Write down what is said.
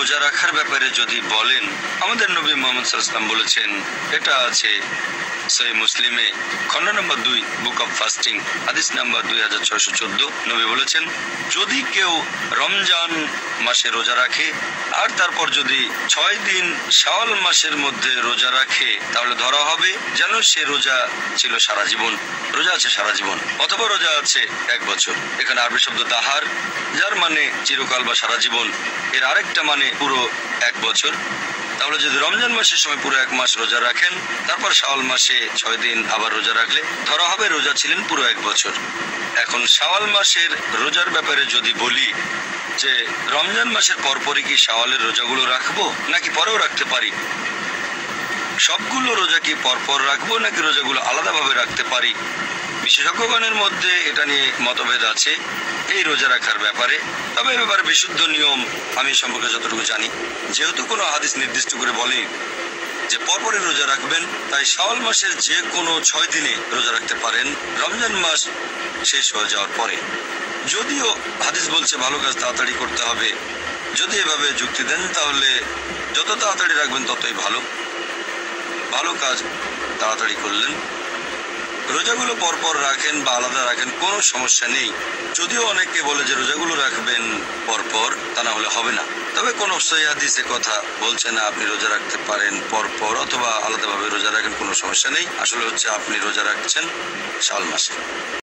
রোজা রাখার ব্যাপারে যদি বলেন, আমাদের নবী মুহাম্মদ সাল্লাল্লাহু আলাইহি ওয়াসাল্লাম বলেছেন, এটা আছে সহিহ মুসলিমে খণ্ড নম্বর 2 বুক অফ ফাস্টিং হাদিস নাম্বার 2614। নবী বলেছেন, যদি কেউ রমজান মাসে রোজা রাখে আর তারপর যদি 6 দিন শাওয়াল মাসের মধ্যে রোজা রাখে, তাহলে ধরা হবে যেন সে রোজা ছিল সারা জীবন, রোজা আছে সারা জীবন, অথবা রোজা আছে 1 বছর। এখানে আরবি শব্দ দাহার, যার মানে চিরকাল বা সারা জীবন, এর আরেকটা মানে পুরো 1 বছর। তাহলে যদি রমজান মাসের সময় পুরো 1 মাস রোজা রাখেন, তারপর শাওয়াল মাসে 6 দিন আবার রোজা রাখলে ধরা হবে রোজা ছিলেন পুরো 1 বছর। এখন শাওয়াল মাসের রোজার ব্যাপারে যদি বলি যে রমজান মাসের পরপরই কি শাওয়ালের রোজাগুলো রাখবো নাকি পরেও রাখতে পারি, সবগুলো রোজা কি পরপর রাখবো নাকি রোজাগুলো আলাদাভাবে রাখতে পারি, বিশেষজ্ঞগণের মধ্যে এটা নিয়ে মতভেদ আছে এই রোজা রাখার ব্যাপারে। তবে এ ব্যাপারে বিশুদ্ধ নিয়ম আমি সম্পর্কে যতটুকু জানি, যেহেতু কোনো হাদিস নির্দিষ্ট করে বলেনি যে পরপরই রোজা রাখবেন, তাই শাওয়াল মাসের যে কোনো 6 দিনে রোজা রাখতে পারেন রমজান মাস শেষ হয়ে যাওয়ার পরে। যদিও হাদিস বলছে ভালো কাজ তাড়াতাড়ি করতে হবে, যদি এভাবে যুক্তি দেন তাহলে যত তাড়াতাড়ি রাখবেন ততই ভালো, ভালো কাজ তাড়াতাড়ি করলেন। রোজাগুলো পরপর রাখেন বা আলাদা রাখেন, কোনো সমস্যা নেই। যদিও অনেকে বলে যে রোজাগুলো রাখবেন পরপর, তা না হলে হবে না। তবে কোনো সহিহ হাদিসে কথা বলছে না আপনি রোজা রাখতে পারেন পরপর অথবা আলাদাভাবে রোজা রাখেন, কোনো সমস্যা নেই। আসলে হচ্ছে আপনি রোজা রাখছেন শাওয়াল মাসে।